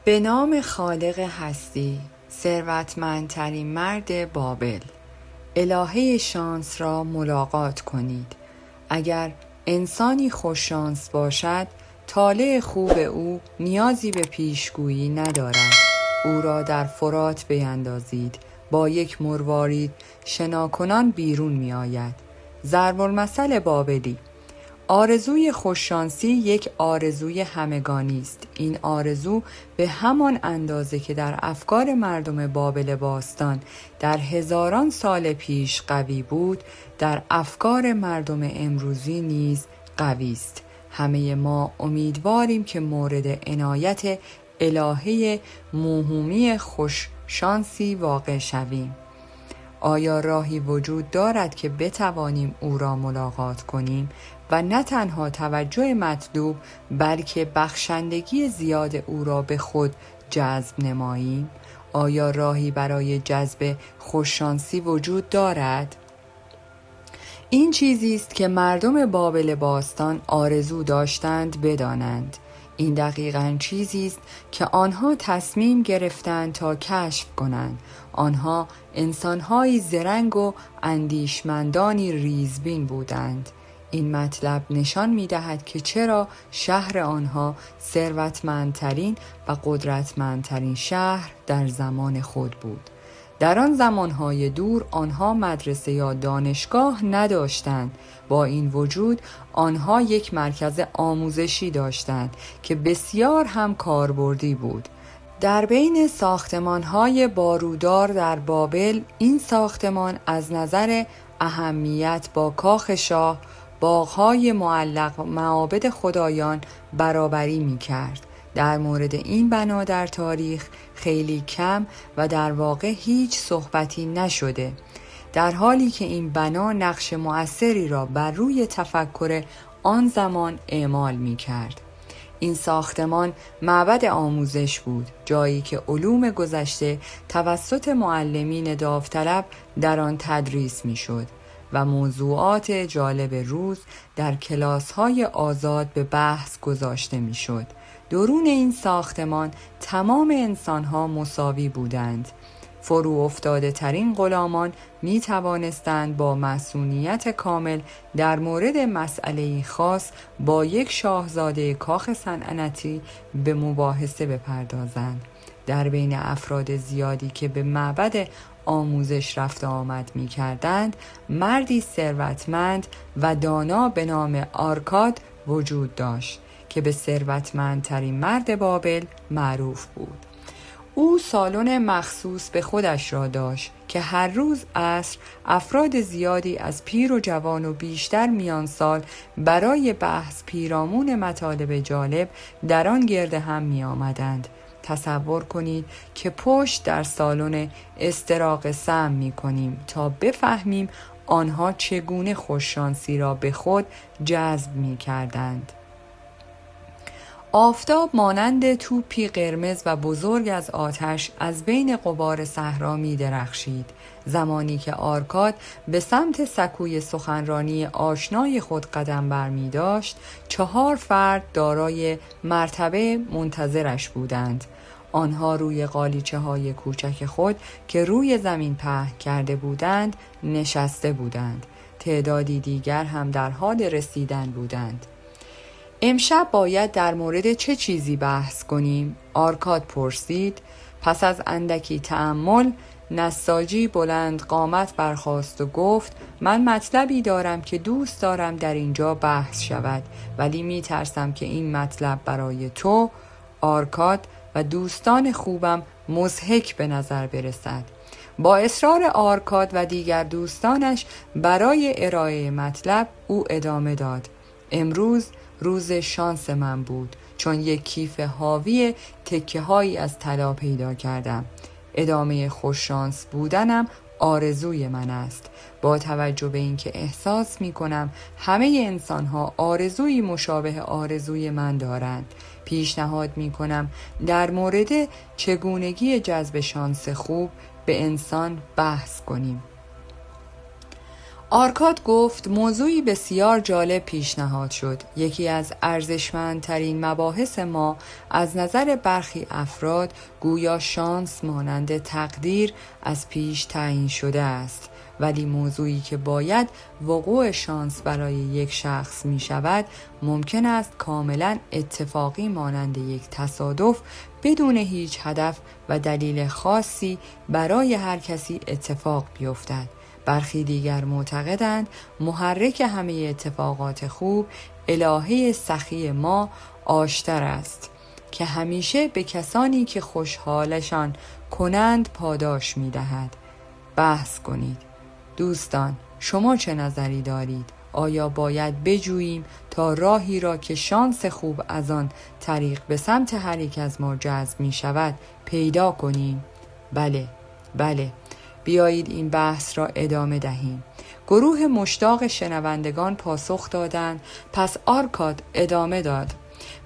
به نام خالق هستی، ثروتمندترین مرد بابل. الهه شانس را ملاقات کنید. اگر انسانی خوششانس باشد، طالع خوب او نیازی به پیشگویی ندارد. او را در فرات بیندازید، با یک مروارید شناکنان بیرون می آید. ضرب المثل بابلی: آرزوی خوششانسی یک آرزوی همگانی است. این آرزو به همان اندازه که در افکار مردم بابل باستان در هزاران سال پیش قوی بود، در افکار مردم امروزی نیز قوی است. همه ما امیدواریم که مورد عنایت الهه موهومی خوششانسی واقع شویم. آیا راهی وجود دارد که بتوانیم او را ملاقات کنیم و نه تنها توجه مطلوب بلکه بخشندگی زیاد او را به خود جذب نماییم؟ آیا راهی برای جذب خوششانسی وجود دارد؟ این چیزی است که مردم بابل باستان آرزو داشتند بدانند. این دقیقاً چیزی است که آنها تصمیم گرفتند تا کشف کنند. آنها انسان‌های زرنگ و اندیشمندانی ریزبین بودند. این مطلب نشان می‌دهد که چرا شهر آنها ثروتمندترین و قدرتمندترین شهر در زمان خود بود. در آن زمانهای دور آنها مدرسه یا دانشگاه نداشتند. با این وجود آنها یک مرکز آموزشی داشتند که بسیار هم کاربردی بود. در بین ساختمانهای بارودار در بابل، این ساختمان از نظر اهمیت با کاخ شاه، باغ‌های معلق، معابد خدایان برابری می‌کرد. در مورد این بنا در تاریخ خیلی کم و در واقع هیچ صحبتی نشده، در حالی که این بنا نقش مؤثری را بر روی تفکر آن زمان اعمال می‌کرد. این ساختمان معبد آموزش بود، جایی که علوم گذشته توسط معلمین داوطلب در آن تدریس می‌شد و موضوعات جالب روز در کلاس‌های آزاد به بحث گذاشته می‌شد. درون این ساختمان تمام انسان‌ها مساوی بودند. فرو افتاده ترین غلامان می توانستند با مسئولیت کامل در مورد مسئله خاص با یک شاهزاده کاخ صنعتی به مباحثه بپردازند. در بین افراد زیادی که به معبد آموزش رفت آمد می کردند، مردی ثروتمند و دانا به نام آرکاد وجود داشت که به ثروتمندترین مرد بابل معروف بود. او سالن مخصوص به خودش را داشت که هر روز عصر افراد زیادی از پیر و جوان و بیشتر میان سال برای بحث پیرامون مطالب جالب در آن گرد هم می آمدند. تصور کنید که پشت در سالن استراق سم می کنیم تا بفهمیم آنها چگونه خوششانسی را به خود جذب می کردند. آفتاب مانند توپی قرمز و بزرگ از آتش از بین غبار صحرا می درخشید. زمانی که آرکاد به سمت سکوی سخنرانی آشنای خود قدم برمی داشت، 4 فرد دارای مرتبه منتظرش بودند. آنها روی قالیچه های کوچک خود که روی زمین پهن کرده بودند نشسته بودند. تعدادی دیگر هم در حال رسیدن بودند. امشب باید در مورد چه چیزی بحث کنیم؟ آرکاد پرسید. پس از اندکی تأمل، نساجی بلند قامت برخاست و گفت: من مطلبی دارم که دوست دارم در اینجا بحث شود، ولی می ترسم که این مطلب برای تو، آرکاد و دوستان خوبم مضحک به نظر برسد. با اصرار آرکاد و دیگر دوستانش برای ارائه مطلب، او ادامه داد: امروز روز شانس من بود، چون یک کیف حاوی تکه هایی از طلا پیدا کردم. ادامه خوششانس بودنم آرزوی من است. با توجه به اینکه احساس می کنم همه انسان ها آرزوی مشابه آرزوی من دارند، پیشنهاد می کنم در مورد چگونگی جذب شانس خوب به انسان بحث کنیم. آرکاد گفت موضوعی بسیار جالب پیشنهاد شد. یکی از ارزشمندترین مباحث ما از نظر برخی افراد گویا شانس مانند تقدیر از پیش تعیین شده است، ولی موضوعی که باید وقوع شانس برای یک شخص می شود ممکن است کاملا اتفاقی مانند یک تصادف بدون هیچ هدف و دلیل خاصی برای هر کسی اتفاق بیفتد. برخی دیگر معتقدند محرک همه اتفاقات خوب الهه سخی ما آشتر است که همیشه به کسانی که خوشحالشان کنند پاداش می دهد. بحث کنید. دوستان، شما چه نظری دارید؟ آیا باید بجوییم تا راهی را که شانس خوب از آن طریق به سمت هر یک از ما جذب می شود پیدا کنیم؟ بله. بیایید این بحث را ادامه دهیم. گروه مشتاق شنوندگان پاسخ دادند. پس آرکاد ادامه داد.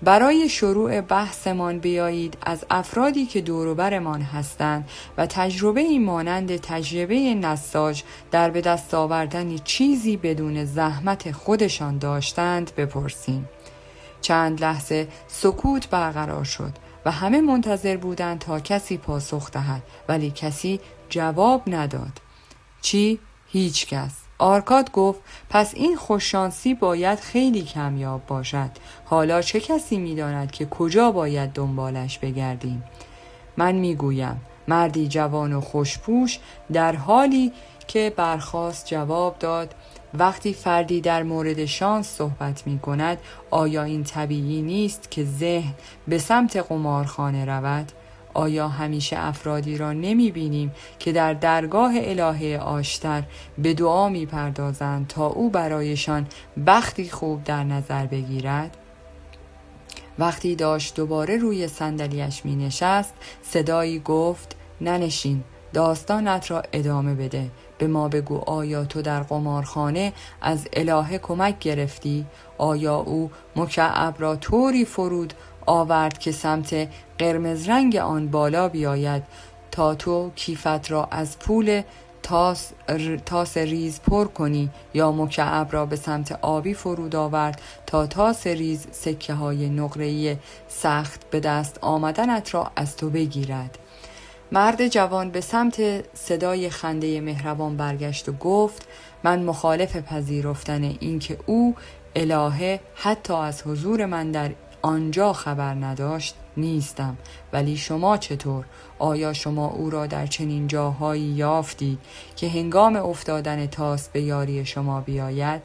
برای شروع بحثمان بیایید از افرادی که دوروبرمان هستند و تجربه ای مانند تجربه نساج در به دست آوردن چیزی بدون زحمت خودشان داشتند بپرسیم. چند لحظه سکوت برقرار شد و همه منتظر بودند تا کسی پاسخ دهد، ولی کسی جواب نداد. چی؟ هیچ کس. آرکاد گفت پس این خوششانسی باید خیلی کمیاب باشد. حالا چه کسی می‌داند که کجا باید دنبالش بگردیم؟ من میگویم. مردی جوان و خوشپوش در حالی که برخاست جواب داد وقتی فردی در مورد شانس صحبت می کند آیا این طبیعی نیست که ذهن به سمت قمارخانه رود؟ آیا همیشه افرادی را نمی بینیم که در درگاه الهه آشتر به دعا می پردازند تا او برایشان بختی خوب در نظر بگیرد؟ وقتی داشت دوباره روی صندلیاش می نشست صدایی گفت ننشین، داستانت را ادامه بده. به ما بگو آیا تو در قمارخانه از الهه کمک گرفتی؟ آیا او مکعب را طوری فرود آورد که سمت قرمز رنگ آن بالا بیاید تا تو کیفت را از پول تاس ریز پر کنی، یا مکعب را به سمت آبی فرود آورد تا تاس ریز سکه های نقره‌ای سخت به دست آمدنت را از تو بگیرد؟ مرد جوان به سمت صدای خنده مهربان برگشت و گفت من مخالف پذیرفتن اینکه او الهه حتی از حضور من در آنجا خبر نداشت نیستم. ولی شما چطور؟ آیا شما او را در چنین جاهایی یافتید که هنگام افتادن تاس به یاری شما بیاید؟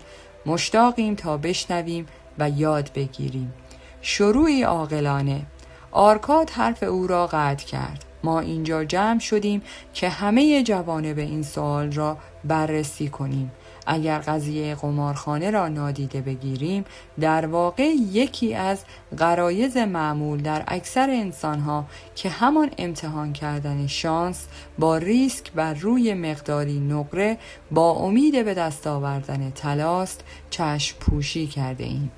مشتاقیم تا بشنویم و یاد بگیریم. شروعی عاقلانه. آرکاد حرف او را قطع کرد. ما اینجا جمع شدیم که همه جوانب این سوال را بررسی کنیم. اگر قضیه قمارخانه را نادیده بگیریم، در واقع یکی از غرایز معمول در اکثر انسانها که همان امتحان کردن شانس با ریسک بر روی مقداری نقره با امید به دست آوردن طلاست چشم پوشی کرده ایم.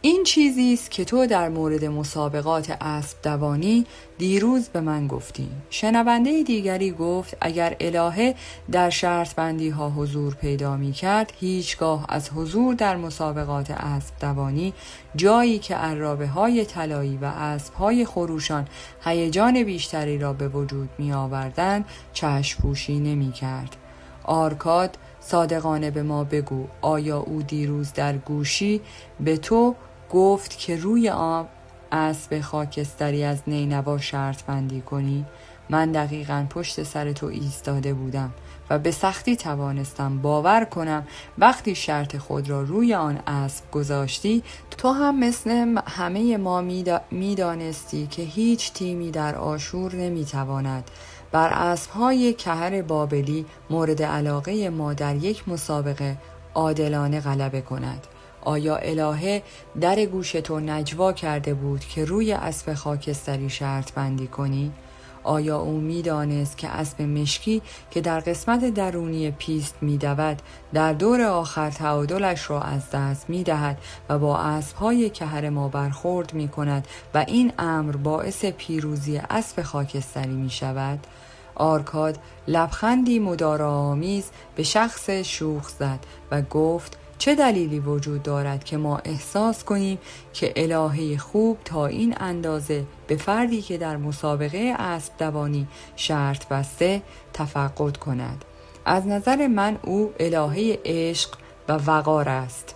این چیزی است که تو در مورد مسابقات اسب دوانی دیروز به من گفتی. شنونده دیگری گفت اگر الهه در شرط بندی ها حضور پیدا می کرد هیچگاه از حضور در مسابقات اسب دوانی جایی که عرابه های طلایی و اسب های خروشان هیجان بیشتری را به وجود می آوردند چشم پوشی نمی کرد. آرکاد صادقانه به ما بگو آیا او دیروز در گوشی به تو گفت که روی آب اسب خاکستری از نینوا شرط بندی کنی؟ من دقیقاً پشت سر تو ایستاده بودم و به سختی توانستم باور کنم وقتی شرط خود را روی آن اسب گذاشتی تو هم مثل همه ما میدانستی که هیچ تیمی در آشور نمیتواند بر اسب‌های کهر بابلی مورد علاقه ما در یک مسابقه عادلانه غلبه کند. آیا الهه در گوش تو نجوا کرده بود که روی اسب خاکستری شرط بندی کنی؟ آیا او می‌دانست که اسب مشکی که در قسمت درونی پیست می‌دود در دور آخر تعادلش را از دست می‌دهد و با اسب‌های کهر ما برخورد می‌کند و این امر باعث پیروزی اسب خاکستری می‌شود؟ آرکاد لبخندی مداراآمیز به شخص شوخ زد و گفت چه دلیلی وجود دارد که ما احساس کنیم که الهه خوب تا این اندازه به فردی که در مسابقه اسب دوانی شرط بسته تفقد کند؟ از نظر من او الهه عشق و وقار است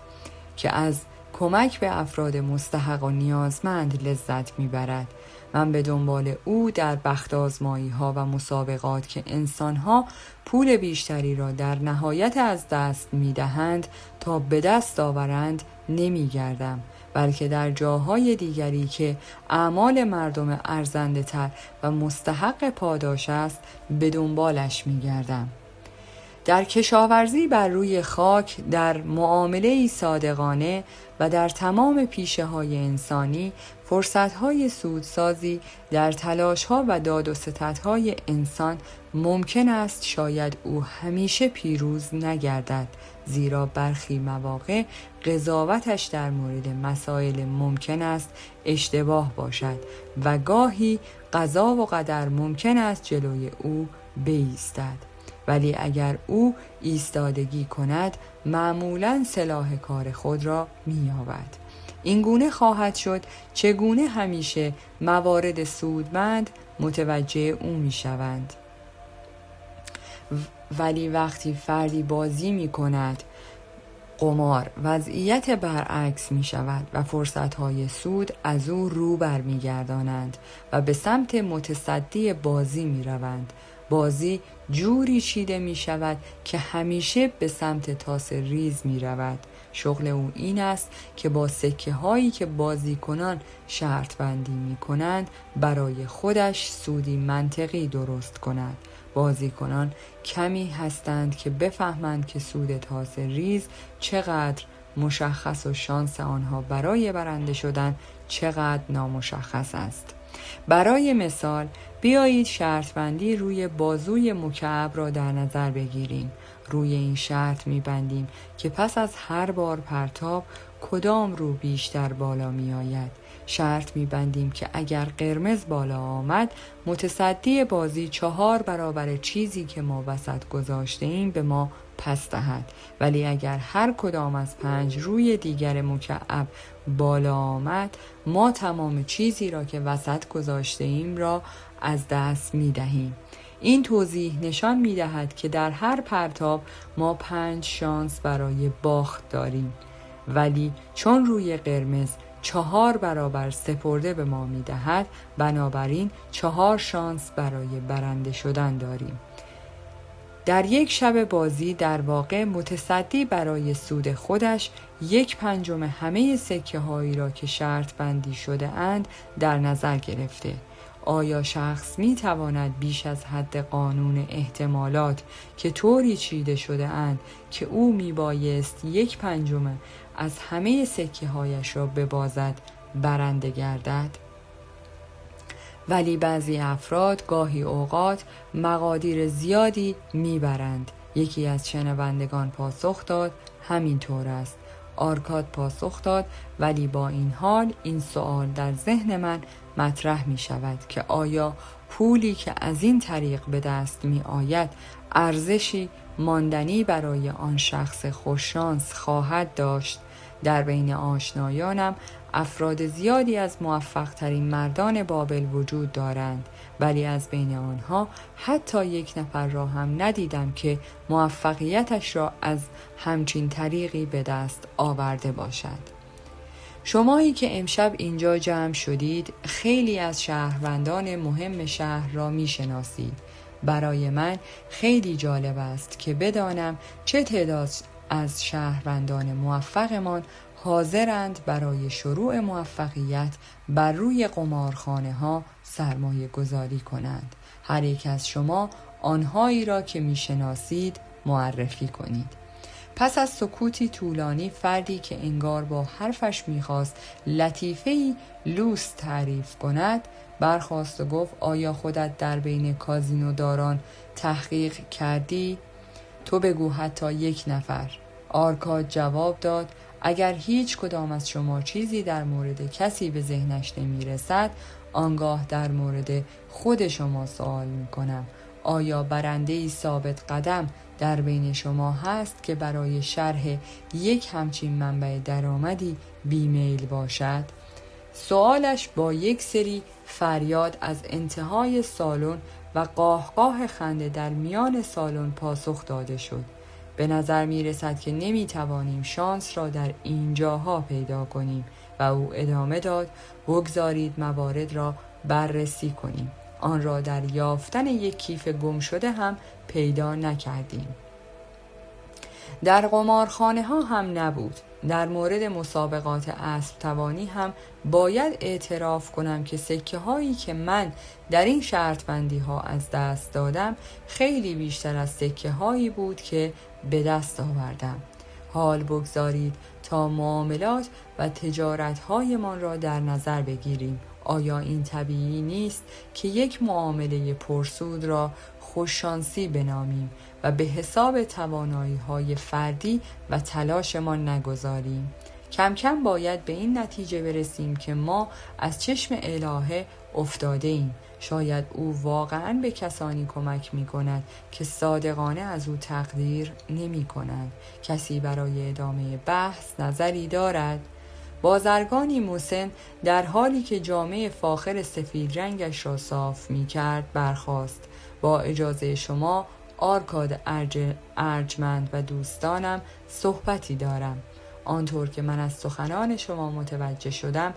که از کمک به افراد مستحق و نیازمند لذت میبرد. من به دنبال او در بخت آزمایی ها و مسابقات که انسان ها پول بیشتری را در نهایت از دست میدهند تا به دست آورند نمیگردم، بلکه در جاهای دیگری که اعمال مردم ارزنده تر و مستحق پاداش است به دنبالش میگردم. در کشاورزی بر روی خاک، در معامله صادقانه و در تمام پیشه های انسانی، فرصت های سودسازی در تلاش ها و داد و ستد های انسان ممکن است شاید او همیشه پیروز نگردد، زیرا برخی مواقع قضاوتش در مورد مسائل ممکن است اشتباه باشد و گاهی قضا و قدر ممکن است جلوی او بایستد. ولی اگر او ایستادگی کند معمولاً سلاح کار خود را می‌یابد. این گونه خواهد شد چگونه همیشه موارد سودمند متوجه او می‌شوند. ولی وقتی فردی بازی می‌کند قمار، وضعیت برعکس می شود و فرصتهای سود از او رو برمیگردانند و به سمت متصدی بازی می روند. بازی جوری چیده می شود که همیشه به سمت تاس ریز می رود. شغل او این است که با سکه هایی که بازیکنان شرط بندی می کنند برای خودش سودی منطقی درست کند. بازیکنان کمی هستند که بفهمند که سود تاس ریز چقدر مشخص و شانس آنها برای برنده شدن چقدر نامشخص است. برای مثال بیایید شرط بندی روی بازوی مکعب را در نظر بگیریم. روی این شرط می‌بندیم که پس از هر بار پرتاب کدام رو بیشتر بالا می آید. شرط می‌بندیم که اگر قرمز بالا آمد متصدی بازی 4 برابر چیزی که ما وسط گذاشته ایم به ما پس دهد. ولی اگر هر کدام از 5 روی دیگر مکعب بالا آمد ما تمام چیزی را که وسط گذاشته ایم را از دست می دهیم. این توضیح نشان می دهد که در هر پرتاب ما 5 شانس برای باخت داریم، ولی چون روی قرمز 4 برابر سپرده به ما می دهد بنابراین 4 شانس برای برنده شدن داریم. در یک شب بازی در واقع متصدی برای سود خودش 1/5 همه سکه هایی را که شرط بندی شده اند در نظر گرفته. آیا شخص می تواند بیش از حد قانون احتمالات که طوری چیده شده اند که او می بایست 1/5 از همه سکه هایش را ببازد برنده گردد؟ ولی بعضی افراد گاهی اوقات مقادیر زیادی میبرند. یکی از شنوندگان پاسخ داد همینطور است. آرکاد پاسخ داد ولی با این حال این سوال در ذهن من مطرح می شود که آیا پولی که از این طریق به دست می آید ارزشی ماندنی برای آن شخص خوششانس خواهد داشت؟ در بین آشنایانم افراد زیادی از موفق ترین مردان بابل وجود دارند، ولی از بین آنها حتی یک نفر را هم ندیدم که موفقیتش را از همچین طریقی به دست آورده باشد. شمایی که امشب اینجا جمع شدید خیلی از شهروندان مهم شهر را می شناسید. برای من خیلی جالب است که بدانم چه تعداد از شهروندان موفقمان حاضرند برای شروع موفقیت بر روی قمارخانه ها سرمایه گذاری کنند. هر یک از شما آنهایی را که می شناسید معرفی کنید. پس از سکوتی طولانی فردی که انگار با حرفش میخواست لطیفه‌ای لوس تعریف کند برخاست و گفت آیا خودت در بین کازینوداران تحقیق کردی؟ تو بگو حتی یک نفر. آرکاد جواب داد اگر هیچ کدام از شما چیزی در مورد کسی به ذهنش نمی رسد آنگاه در مورد خود شما سوال می کنم. آیا برنده‌ای ثابت قدم در بین شما هست که برای شرح یک همچین منبع درآمدی بیمیل باشد؟ سوالش با یک سری فریاد از انتهای سالن و قاهقاه خنده در میان سالن پاسخ داده شد. به نظر می رسد که نمی توانیم شانس را در اینجاها پیدا کنیم و او ادامه داد: بگذارید موارد را بررسی کنیم. آن را در یافتن یک کیف گم شده هم پیدا نکردیم. در قمارخانه ها هم نبود. در مورد مسابقات اسب توانی هم باید اعتراف کنم که سکه هایی که من در این شرط بندی ها از دست دادم خیلی بیشتر از سکه هایی بود که به دست آوردم. حال بگذارید تا معاملات و تجارت هایمان را در نظر بگیریم. آیا این طبیعی نیست که یک معامله پرسود را خوششانسی بنامیم و به حساب توانایی‌های فردی و تلاشمان نگذاریم؟ کم کم باید به این نتیجه برسیم که ما از چشم الهه افتاده ایم. شاید او واقعاً به کسانی کمک می کند که صادقانه از او تقدیر نمی کنند. کسی برای ادامه بحث نظری دارد؟ بازرگانی مسن در حالی که جامه فاخر سفید رنگش را صاف می کرد برخاست. با اجازه شما آرکاد ارجمند و دوستانم، صحبتی دارم. آنطور که من از سخنان شما متوجه شدم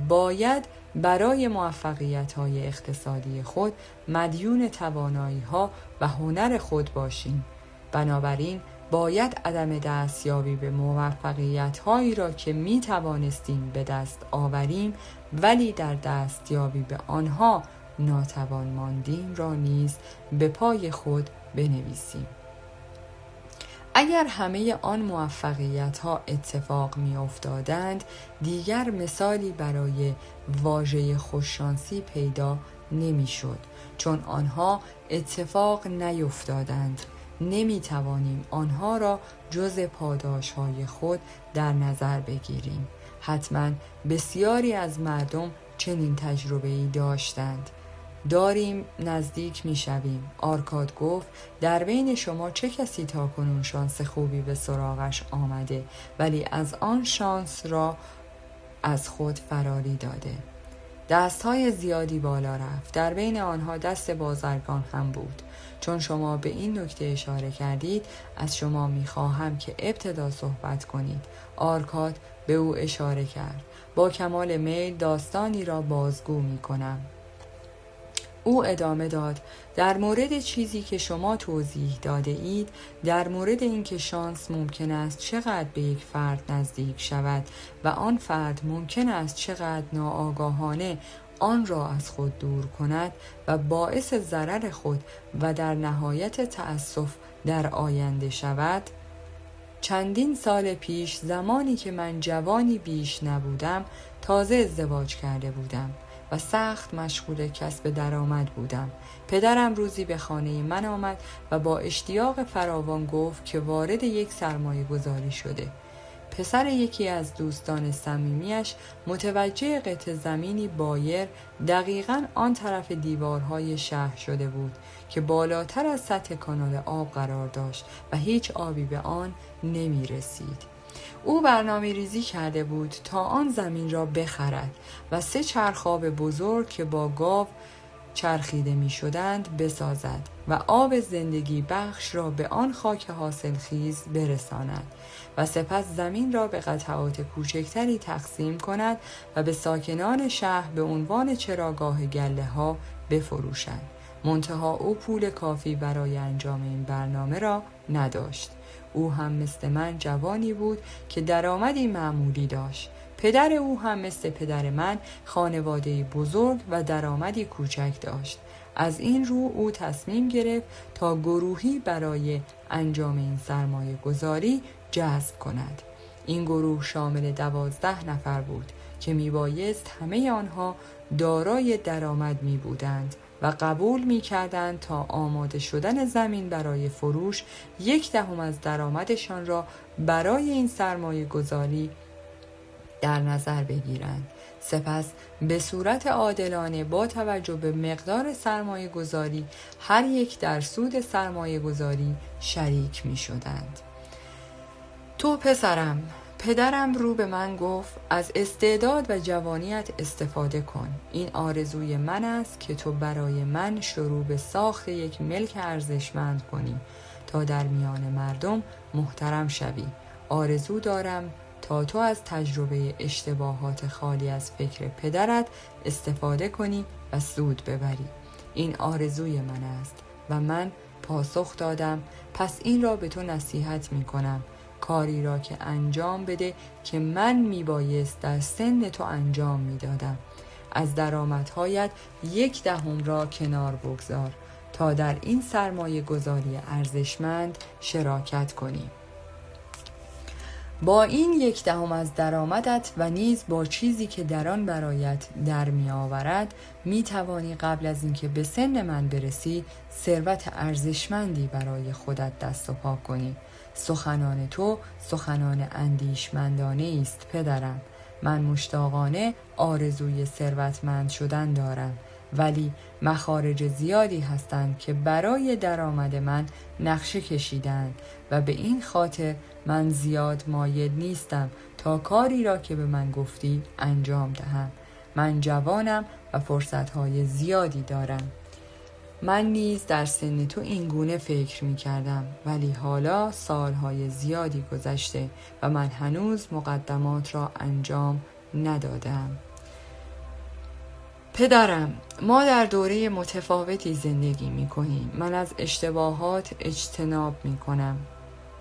باید برای موفقیت‌های اقتصادی خود مدیون توانایی‌ها و هنر خود باشیم. بنابراین باید عدم دستیابی به موفقیت‌هایی را که می توانستیم به دست آوریم ولی در دستیابی به آنها ناتوان ماندیم را نیز به پای خود بنویسیم. اگر همه آن موفقیت‌ها اتفاق می افتادند دیگر مثالی برای واژه خوششانسی پیدا نمی شد. چون آنها اتفاق نیفتادند نمی توانیم آنها را جز پاداش‌های خود در نظر بگیریم. حتما بسیاری از مردم چنین تجربه‌ای داشتند. داریم نزدیک می شویم. آرکاد گفت: در بین شما چه کسی تا کنون شانس خوبی به سراغش آمده ولی از آن شانس را از خود فراری داده؟ دستهای زیادی بالا رفت. در بین آنها دست بازرگان هم بود. چون شما به این نکته اشاره کردید از شما می خواهم که ابتدا صحبت کنید. آرکاد به او اشاره کرد. با کمال میل داستانی را بازگو می کنم. او ادامه داد: در مورد چیزی که شما توضیح داده اید، در مورد اینکه شانس ممکن است چقدر به یک فرد نزدیک شود و آن فرد ممکن است چقدر ناآگاهانه آن را از خود دور کند و باعث ضرر خود و در نهایت تأسف در آینده شود. چندین سال پیش زمانی که من جوانی بیش نبودم تازه ازدواج کرده بودم و سخت مشغول کسب درآمد بودم. پدرم روزی به خانه من آمد و با اشتیاق فراوان گفت که وارد یک سرمایه گذاری شده. پسر یکی از دوستان صمیمیش متوجه قطع زمینی بایر دقیقاً آن طرف دیوارهای شهر شده بود که بالاتر از سطح کانال آب قرار داشت و هیچ آبی به آن نمی رسید. او برنامه ریزی کرده بود تا آن زمین را بخرد و 3 چرخاب بزرگ که با گاو چرخیده می شدند بسازد و آب زندگی بخش را به آن خاک حاصل خیز برساند و سپس زمین را به قطعات کوچکتری تقسیم کند و به ساکنان شهر به عنوان چراگاه گله ها بفروشد. منتها او پول کافی برای انجام این برنامه را نداشت. او هم مثل من جوانی بود که درآمدی معمولی داشت. پدر او هم مثل پدر من خانواده بزرگ و درآمدی کوچک داشت. از این رو او تصمیم گرفت تا گروهی برای انجام این سرمایه گذاری جذب کند. این گروه شامل 12 نفر بود که میبایست همه آنها دارای درآمد می بودند و قبول می کردند تا آماده شدن زمین برای فروش 1/10 از درآمدشان را برای این سرمایه گذاری در نظر بگیرند. سپس به صورت عادلانه با توجه به مقدار سرمایه گذاری هر یک در سود سرمایه گذاری شریک می شدند. تو پسرم، پدرم رو به من گفت از استعداد و جوانیت استفاده کن. این آرزوی من است که تو برای من شروع به ساخت یک ملک ارزشمند کنی تا در میان مردم محترم شوی. آرزو دارم تا تو از تجربه اشتباهات خالی از فکر پدرت استفاده کنی و سود ببری. این آرزوی من است و من پاسخ دادم پس این را به تو نصیحت می کنم. کاری را که انجام بده که من میبایست در سن تو انجام میدادم. از درآمدهایت 1/10 را کنار بگذار تا در این سرمایه گذاری ارزشمند شراکت کنی. با این 1/10 از درآمدت و نیز با چیزی که در آن برایت در می آورد می توانی قبل از اینکه به سن من برسی ثروت ارزشمندی برای خودت دست و پا کنی. سخنان تو سخنان اندیشمندانه است پدرم. من مشتاقانه آرزوی ثروتمند شدن دارم، ولی مخارج زیادی هستند که برای درآمد من نقشه کشیدند و به این خاطر من زیاد مایل نیستم تا کاری را که به من گفتی انجام دهم. من جوانم و فرصتهای زیادی دارم. من نیز در سن تو این گونه فکر می کردم، ولی حالا سالهای زیادی گذشته و من هنوز مقدمات را انجام ندادم. پدرم، ما در دوره متفاوتی زندگی می کنیم. من از اشتباهات اجتناب می کنم.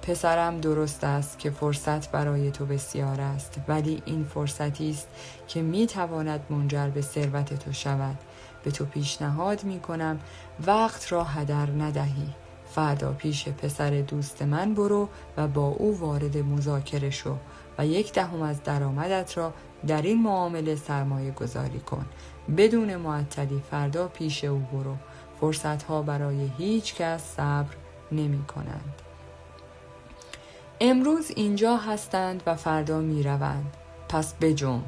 پسرم، درست است که فرصت برای تو بسیار است، ولی این فرصتی است که می تواند منجر به ثروت تو شود. به تو پیشنهاد می کنم وقت را هدر ندهی. فردا پیش پسر دوست من برو و با او وارد مذاکره شو و 1/10 از درآمدت را در این معامله سرمایه گذاری کن. بدون معطلی فردا پیش او برو. فرصتها برای هیچ کس صبر نمی کنند. امروز اینجا هستند و فردا می روند. پس بجنب.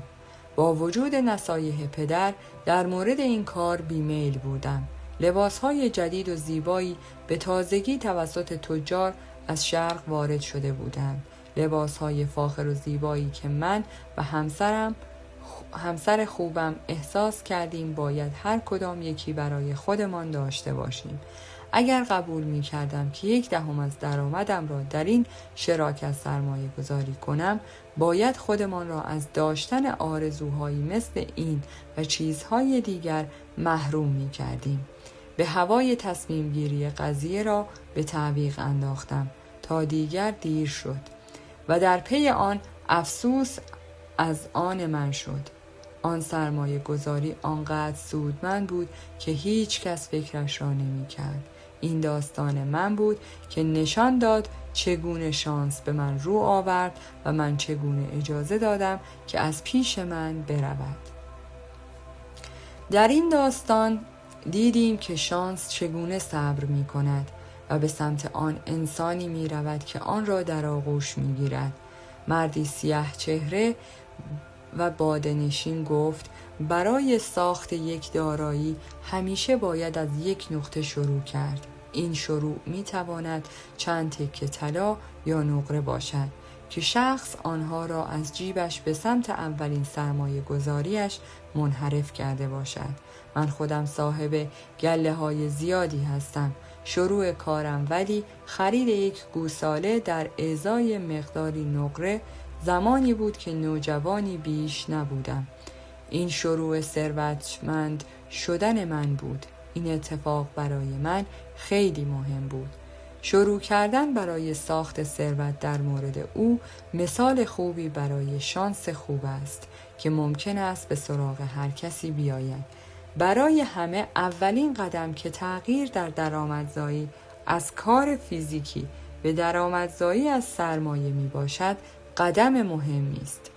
با وجود نصایح پدر در مورد این کار بیمیل بودم. لباسهای جدید و زیبایی به تازگی توسط تجار از شرق وارد شده بودند. لباسهای فاخر و زیبایی که من و همسر خوبم احساس کردیم باید هر کدام یکی برای خودمان داشته باشیم. اگر قبول می کردم که 1/10 از درآمدم را در این شراکت سرمایه گذاری کنم، باید خودمان را از داشتن آرزوهایی مثل این و چیزهای دیگر محروم می کردیم. به هوای تصمیم گیری قضیه را به تعویق انداختم تا دیگر دیر شد و در پی آن افسوس از آن من شد. آن سرمایه گذاری آنقدر سودمند بود که هیچ کس فکرش را نمی کرد. این داستان من بود که نشان داد چگونه شانس به من رو آورد و من چگونه اجازه دادم که از پیش من برود. در این داستان دیدیم که شانس چگونه صبر می کند و به سمت آن انسانی می رود که آن را در آغوش می گیرد. مردی سیاه چهره و باده‌نشین گفت برای ساخت یک دارایی همیشه باید از یک نقطه شروع کرد. این شروع می تواند چند تکه طلا یا نقره باشد که شخص آنها را از جیبش به سمت اولین سرمایه گذاریش منحرف کرده باشد. من خودم صاحب گله های زیادی هستم. شروع کارم ولی خرید یک گوساله در ازای مقداری نقره زمانی بود که نوجوانی بیش نبودم. این شروع ثروتمند شدن من بود. این اتفاق برای من خیلی مهم بود. شروع کردن برای ساخت ثروت در مورد او مثال خوبی برای شانس خوب است که ممکن است به سراغ هر کسی بیاید. برای همه اولین قدم که تغییر در درآمدزایی از کار فیزیکی به درآمدزایی از سرمایه می باشد قدم مهمی است.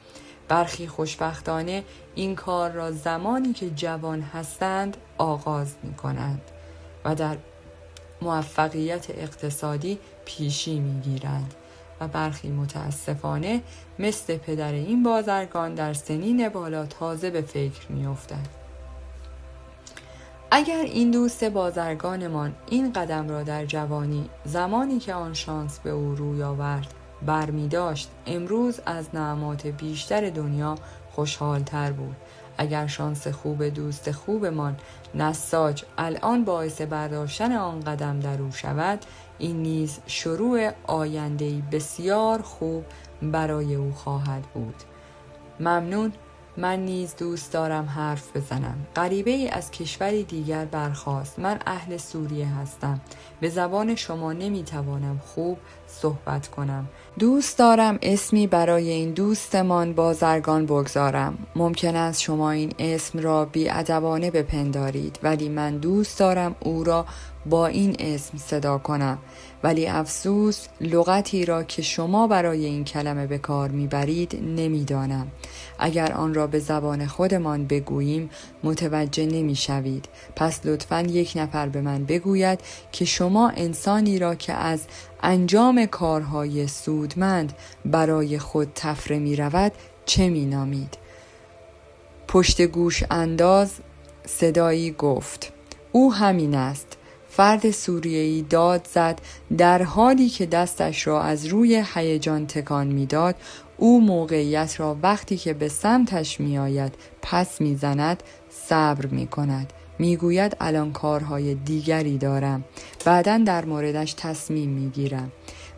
برخی خوشبختانه این کار را زمانی که جوان هستند آغاز می کنند و در موفقیت اقتصادی پیشی می گیرند، و برخی متاسفانه مثل پدر این بازرگان در سنین بالا تازه به فکر می‌افتد. اگر این دوست بازرگانمان این قدم را در جوانی، زمانی که آن شانس به او روی آورد، برمی داشت، امروز از نعمات بیشتر دنیا خوشحال‌تر بود. اگر شانس خوب دوست خوبمان نساج الان باعث برداشتن آن قدم در او شود، این نیز شروع آینده‌ای بسیار خوب برای او خواهد بود. ممنون. من نیز دوست دارم حرف بزنم. غریبه ای از کشوری دیگر برخاست. من اهل سوریه هستم. به زبان شما نمیتوانم خوب صحبت کنم. دوست دارم اسمی برای این دوستمان بازرگان بگذارم. ممکن است شما این اسم را بی‌ادبانه بپندارید، ولی من دوست دارم او را با این اسم صدا کنم. ولی افسوس لغتی را که شما برای این کلمه به کار میبرید نمیدانم. اگر آن را به زبان خودمان بگوییم متوجه نمیشوید. پس لطفاً یک نفر به من بگوید که شما انسانی را که از انجام کارهای سودمند برای خود تفره می رود چه می نامید؟ پشت گوش انداز صدایی گفت: او همین است. فرد سوریه‌ای داد زد در حالی که دستش را از روی هیجان تکان میداد. او موقعیت را وقتی که به سمتش می آید پس می زند صبر می کند. می گوید الان کارهای دیگری دارم. بعداً در موردش تصمیم می گیرم.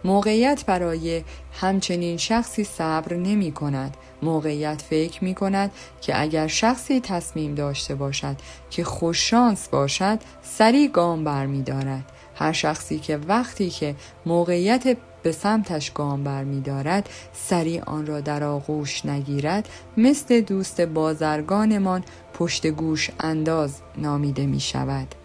موقعیت برای همچنین شخصی صبر نمی کند. موقعیت فکر می کند که اگر شخصی تصمیم داشته باشد که خوششانس باشد سریع گام بر می دارد. هر شخصی که وقتی که موقعیت به سمتش گام بر می دارد سریع آن را در آغوش نگیرد، مثل دوست بازرگانمان پشت گوش انداز نامیده می شود.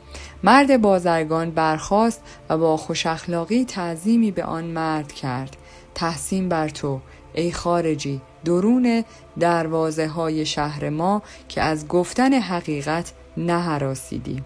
مرد بازرگان برخاست و با خوش اخلاقی تعظیمی به آن مرد کرد. تحسین بر تو ای خارجی، درون دروازه های شهر ما که از گفتن حقیقت نهراسیدی.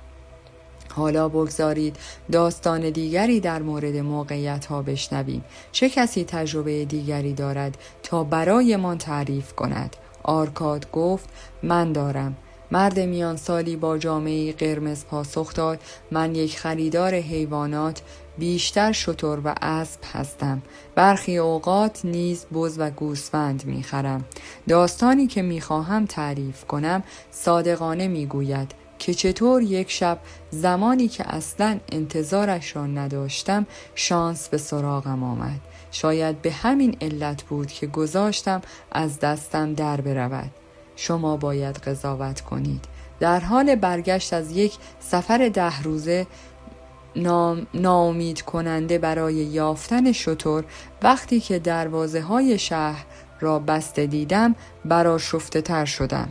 حالا بگذارید داستان دیگری در مورد موقعیت ها بشنویم. چه کسی تجربه دیگری دارد تا برای من تعریف کند؟ آرکاد گفت: من دارم. مرد میان سالی با جامه‌ای قرمز پاسخ داد: من یک خریدار حیوانات، بیشتر شتر و اسب هستم. برخی اوقات نیز بز و گوسفند می‌خرم. داستانی که می‌خواهم تعریف کنم صادقانه می‌گوید که چطور یک شب زمانی که اصلاً انتظارش را نداشتم شانس به سراغم آمد. شاید به همین علت بود که گذاشتم از دستم در برود. شما باید قضاوت کنید. در حال برگشت از یک سفر 10 روزه ناامید کننده برای یافتن شتر، وقتی که دروازه های شهر را بسته دیدم برآشفته تر شدم.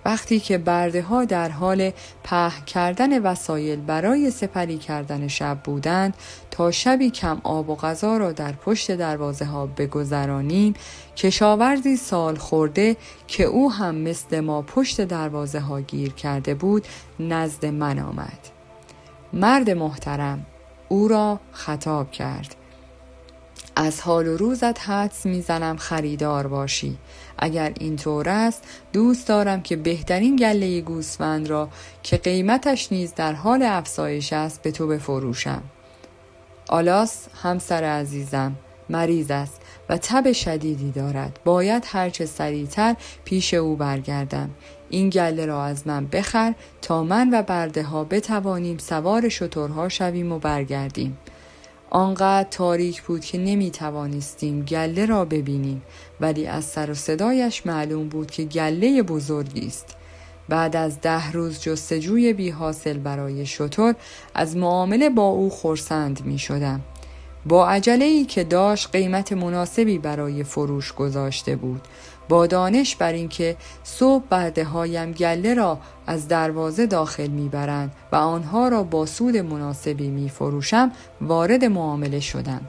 وقتی که برده ها در حال پهن کردن وسایل برای سپری کردن شب بودند تا شبی کم آب و غذا را در پشت دروازه ها بگذرانیم، کشاورزی سال خورده که او هم مثل ما پشت دروازه ها گیر کرده بود نزد من آمد. مرد محترم او را خطاب کرد: از حال و روزت حدس میزنم خریدار باشی. اگر اینطور است دوست دارم که بهترین گله گوسفند را که قیمتش نیز در حال افزایش است به تو بفروشم. آلاس همسر عزیزم مریض است و تب شدیدی دارد. باید هرچه سریعتر پیش او برگردم. این گله را از من بخر تا من و برده ها بتوانیم سوار شترها شویم و برگردیم. آنقدر تاریک بود که نمی توانستیم گله را ببینیم، ولی از سر و صدایش معلوم بود که گله بزرگی است. بعد از 10 روز جستجوی بی حاصل برای شتر از معامله با او خرسند می شدم. با عجله‌ای که داشت قیمت مناسبی برای فروش گذاشته بود. با دانش بر این که صبح برده هایم گله را از دروازه داخل میبرند و آنها را با سود مناسبی میفروشم وارد معامله شدم.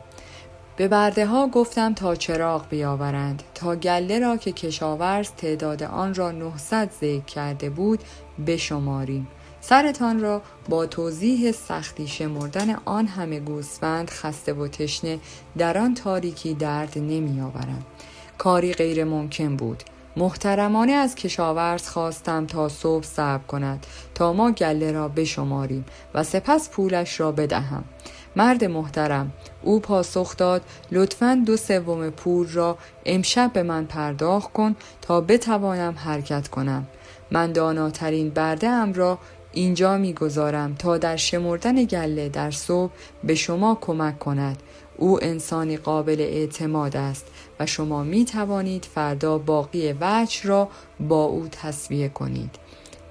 به برده ها گفتم تا چراغ بیاورند تا گله را که کشاورز تعداد آن را 900 ذکر کرده بود بشماریم. سرتان را با توضیح سختی شمردن آن همه گوسفند خسته و تشنه در آن تاریکی درد نمی آورم. کاری غیر ممکن بود. محترمانه از کشاورز خواستم تا صبح صبر کند تا ما گله را بشماریم و سپس پولش را بدهم. مرد محترم، او پاسخ داد لطفاً 2/3 پول را امشب به من پرداخت کن تا بتوانم حرکت کنم. من داناترین برده ام را اینجا میگذارم تا در شمردن گله در صبح به شما کمک کند. او انسانی قابل اعتماد است و شما می توانید فردا باقی وجه را با او تسویه کنید.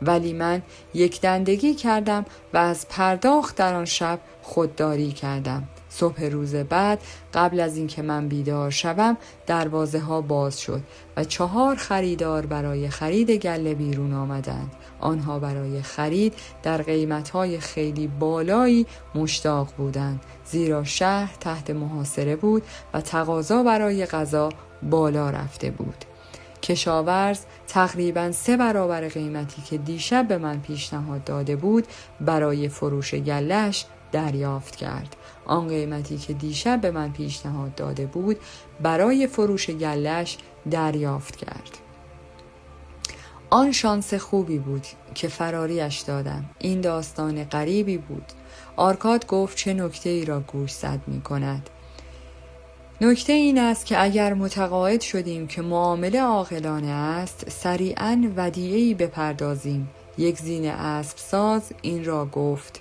ولی من یک دندگی کردم و از پرداخت در آن شب خودداری کردم. صبح روز بعد قبل از اینکه من بیدار شوم دروازه ها باز شد و 4 خریدار برای خرید گله بیرون آمدند. آنها برای خرید در قیمت‌های خیلی بالایی مشتاق بودند، زیرا شهر تحت محاصره بود و تقاضا برای غذا بالا رفته بود. کشاورز تقریباً 3 برابر قیمتی که دیشب به من پیشنهاد داده بود برای فروش گله‌اش دریافت کرد. آن قیمتی که دیشب به من پیشنهاد داده بود برای فروش گله‌اش دریافت کرد. آن شانس خوبی بود که فراریش دادم. این داستان غریبی بود. آرکاد گفت چه نکته ای را گوشزد می کند. نکته این است که اگر متقاعد شدیم که معامله عاقلانه است، سریعاً ودیعه‌ای بپردازیم. یک زین اسب ساز این را گفت: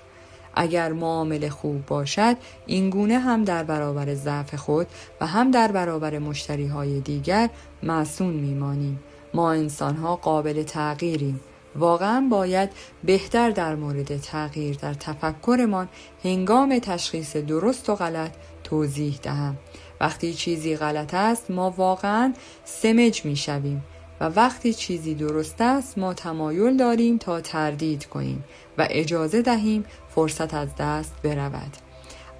اگر معامله خوب باشد، این گونه هم در برابر ضعف خود و هم در برابر مشتریهای دیگر معصوم میمانیم. ما انسانها قابل تغییریم. واقعا باید بهتر در مورد تغییر در تفکرمان هنگام تشخیص درست و غلط توضیح دهم. وقتی چیزی غلط است ما واقعا سمج میشویم و وقتی چیزی درست است ما تمایل داریم تا تردید کنیم و اجازه دهیم فرصت از دست برود.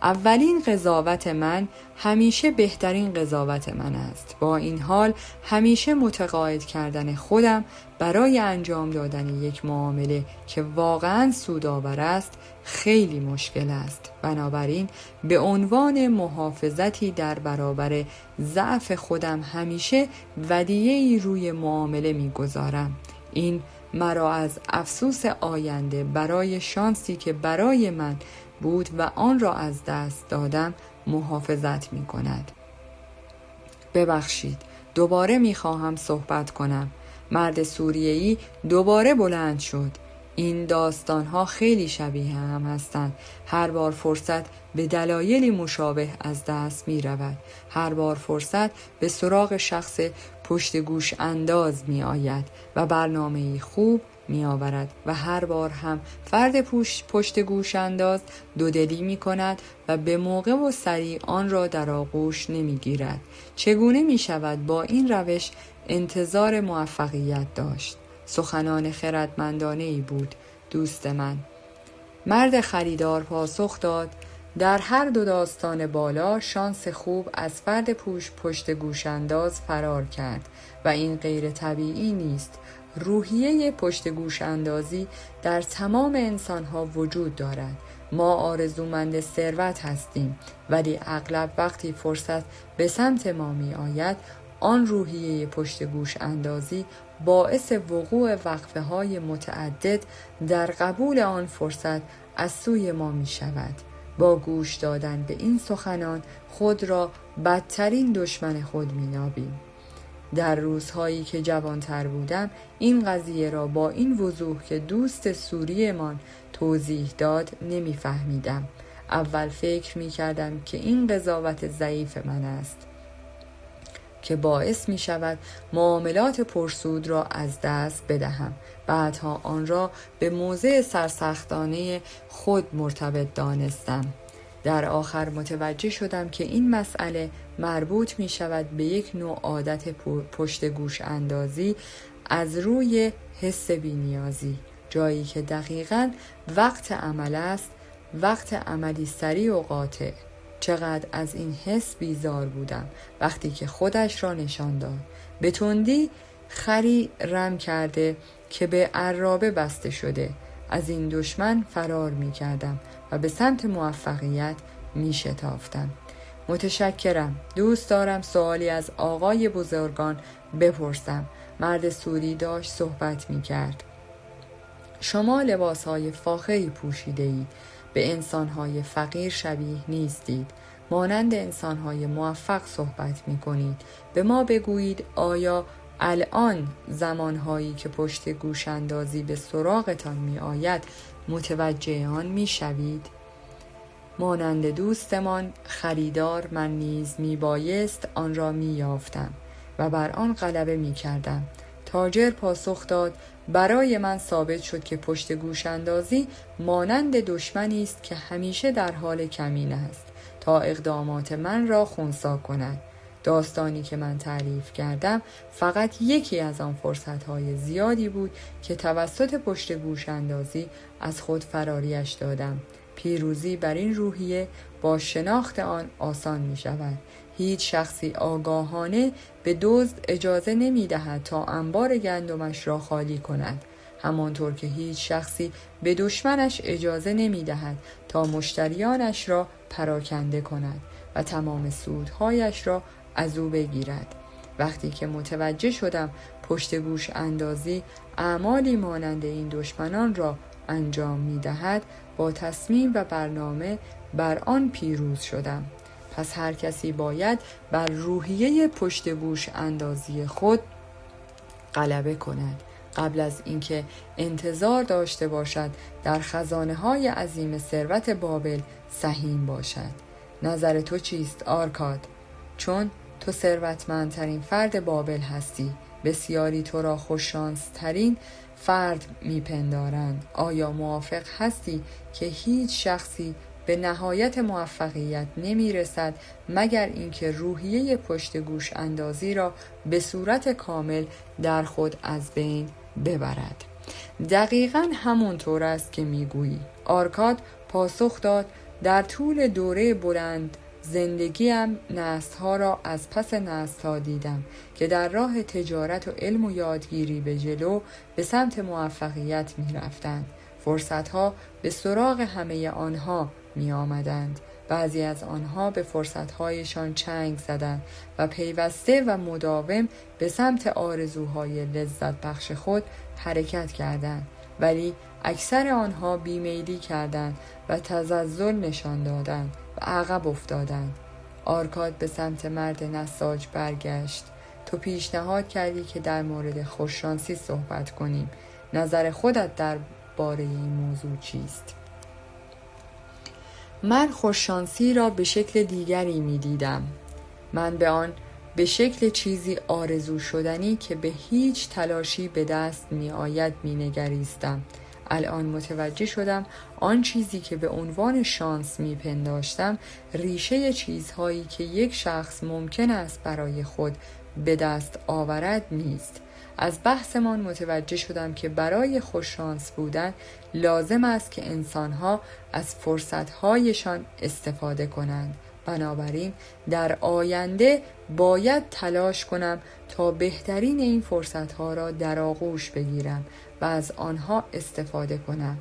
اولین قضاوت من همیشه بهترین قضاوت من است. با این حال همیشه متقاعد کردن خودم برای انجام دادن یک معامله که واقعاً سودآور است خیلی مشکل است. بنابراین به عنوان محافظتی در برابر ضعف خودم همیشه ودیعه‌ای روی معامله می‌گذارم. این مرا از افسوس آینده برای شانسی که برای من بود و آن را از دست دادم محافظت می کند. ببخشید، دوباره می خواهم صحبت کنم. مرد سوریه‌ای دوباره بلند شد. این داستانها خیلی شبیه هم هستند. هر بار فرصت به دلایلی مشابه از دست می رود. هر بار فرصت به سراغ شخص پشت گوش انداز می آید و برنامه‌ای خوب می آورد و هر بار هم فرد پشت گوش انداز دودلی می کند و به موقع و سریع آن را در آغوش نمی گیرد. چگونه می شود با این روش انتظار موفقیت داشت؟ سخنان خردمندانه ای بود دوست من. مرد خریدار پاسخ داد: در هر 2 داستان بالا شانس خوب از فرد پشت گوش انداز فرار کرد و این غیر طبیعی نیست. روحیه پشت گوش اندازی در تمام انسانها وجود دارد. ما آرزومند ثروت هستیم، ولی اغلب وقتی فرصت به سمت ما می آید آن روحیه پشت گوش اندازی باعث وقوع وقفه های متعدد در قبول آن فرصت از سوی ما می شود. با گوش دادن به این سخنان خود را بدترین دشمن خود می نابیم. در روزهایی که جوانتر بودم این قضیه را با این وضوح که دوست سوریمان توضیح داد نمی فهمیدم. اول فکر می کردم که این قضاوت ضعیف من است که باعث می شود معاملات پرسود را از دست بدهم. بعدها آن را به موضع سرسختانه خود مرتبط دانستم. در آخر متوجه شدم که این مسئله مربوط می شود به یک نوع عادت پشت گوش اندازی از روی حس بی‌نیازی، جایی که دقیقاً وقت عمل است، وقت عملی سریع و قاطع. چقدر از این حس بیزار بودم وقتی که خودش را نشان داد. به تندی خری رم کرده که به عرابه بسته شده. از این دشمن فرار می کردم و به سمت موفقیت می شتافتم. متشکرم. دوست دارم سوالی از آقای بزرگان بپرسم. مرد سوری داشت صحبت می کرد. شما لباسهای فاخری پوشیده اید. به انسانهای فقیر شبیه نیستید. مانند انسانهای موفق صحبت می کنید. به ما بگویید آیا الان زمانهایی که پشت گوش اندازی به سراغتان می آید متوجه آن می شوید؟ مانند دوستمان خریدار من نیز می بایست آن را می یافتم و بر آن غلبه می کردم. تاجر پاسخ داد برای من ثابت شد که پشت گوش اندازی مانند دشمنی است که همیشه در حال کمین است تا اقدامات من را خنثی کند. داستانی که من تعریف کردم فقط یکی از آن فرصت‌های زیادی بود که توسط پشت گوش اندازی از خود فراریش دادم. پیروزی بر این روحیه با شناخت آن آسان می شود. هیچ شخصی آگاهانه به دزد اجازه نمی دهد تا انبار گندمش را خالی کند، همانطور که هیچ شخصی به دشمنش اجازه نمی دهد تا مشتریانش را پراکنده کند و تمام سودهایش را از او بگیرد. وقتی که متوجه شدم پشت گوش اندازی اعمالی مانند این دشمنان را انجام می دهد، با تصمیم و برنامه بر آن پیروز شدم. پس هر کسی باید بر روحیه پشت گوش اندازی خود غلبه کند قبل از اینکه انتظار داشته باشد در خزانه های عظیم ثروت بابل سهیم باشد. نظر تو چیست آرکاد؟ چون تو ثروتمندترین فرد بابل هستی، بسیاری تو را خوششانس ترین فرد میپندارند. آیا موافق هستی که هیچ شخصی به نهایت موفقیت نمیرسد مگر اینکه روحیه پشت گوش اندازی را به صورت کامل در خود از بین ببرد؟ دقیقاً همونطور است که میگویی. آرکاد پاسخ داد در طول دوره بلند زندگیم نسل‌ها را از پس نسل‌ها دیدم که در راه تجارت و علم و یادگیری به جلو به سمت موفقیت می رفتند. فرصت‌ها به سراغ همه آنها می آمدند. بعضی از آنها به فرصت‌هایشان چنگ زدند و پیوسته و مداوم به سمت آرزوهای لذت بخش خود حرکت کردند، ولی اکثر آنها بیمیلی کردند و تزلزل نشان دادند و عقب افتادند. آرکاد به سمت مرد نساج برگشت. تو پیشنهاد کردی که در مورد خوششانسی صحبت کنیم. نظر خودت درباره این موضوع چیست؟ من خوششانسی را به شکل دیگری می دیدم. من به آن به شکل چیزی آرزو شدنی که به هیچ تلاشی به دست می آید می نگریستم. الان متوجه شدم آن چیزی که به عنوان شانس می پنداشتم ریشه چیزهایی که یک شخص ممکن است برای خود به دست آورد نیست. از بحثمان متوجه شدم که برای خوششانس بودن لازم است که انسانها از فرصتهایشان استفاده کنند. بنابراین در آینده باید تلاش کنم تا بهترین این فرصتها را در آغوش بگیرم و از آنها استفاده کنم.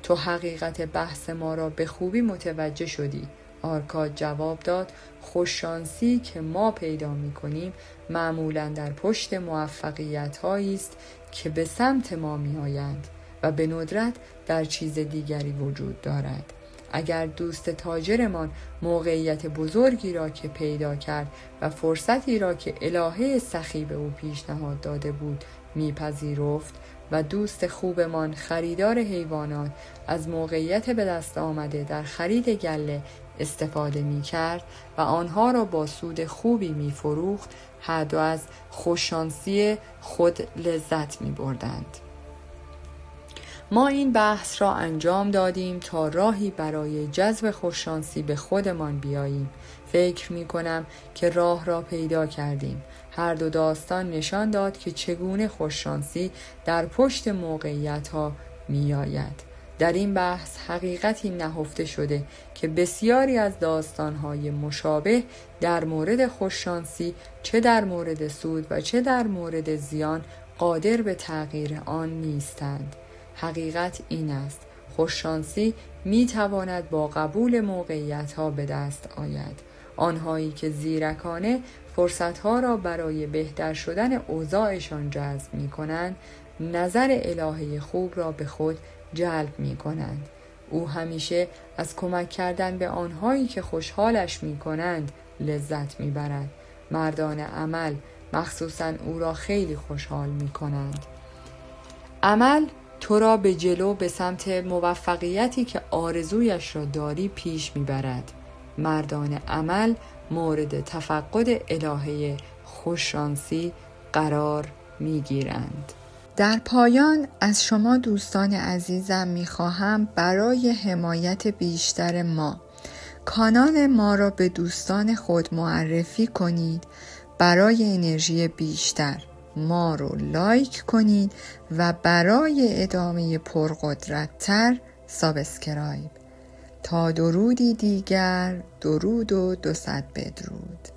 تو حقیقت بحث ما را به خوبی متوجه شدی. آرکاد جواب داد خوششانسی که ما پیدا می کنیم معمولاً در پشت موفقیت هایی است که به سمت ما می آیند و به ندرت در چیز دیگری وجود دارد. اگر دوست تاجرمان موقعیت بزرگی را که پیدا کرد و فرصتی را که الهه سخی به او پیشنهاد داده بود میپذیرفت و دوست خوبمان خریدار حیوانات از موقعیت به دست آمده در خرید گله استفاده می کرد و آنها را با سود خوبی می فروخت، هر دو از خوششانسی خود لذت می بردند. ما این بحث را انجام دادیم تا راهی برای جذب خوششانسی به خودمان بیاییم. فکر می کنم که راه را پیدا کردیم. هر دو داستان نشان داد که چگونه خوششانسی در پشت موقعیت ها می آید. در این بحث حقیقتی نهفته شده که بسیاری از داستان‌های مشابه در مورد خوششانسی، چه در مورد سود و چه در مورد زیان، قادر به تغییر آن نیستند. حقیقت این است: خوششانسی می تواند با قبول موقعیت‌ها به دست آید. آنهایی که زیرکانه فرصت‌ها را برای بهتر شدن اوضاعشان جذب می‌کنند، نظر الهی خوب را به خود جلب می‌کنند. او همیشه از کمک کردن به آنهایی که خوشحالش می‌کنند لذت می‌برد. مردان عمل مخصوصاً او را خیلی خوشحال می‌کنند. عمل تو را به جلو به سمت موفقیتی که آرزویش را داری پیش می‌برد. مردان عمل مورد تفقد الهی خوششانسی قرار می‌گیرند. در پایان از شما دوستان عزیزم می‌خواهم برای حمایت بیشتر ما کانال ما را به دوستان خود معرفی کنید. برای انرژی بیشتر ما رو لایک کنید و برای ادامه پرقدرت‌تر سابسکرایب. تا درودی دیگر، درود و 200 بدرود.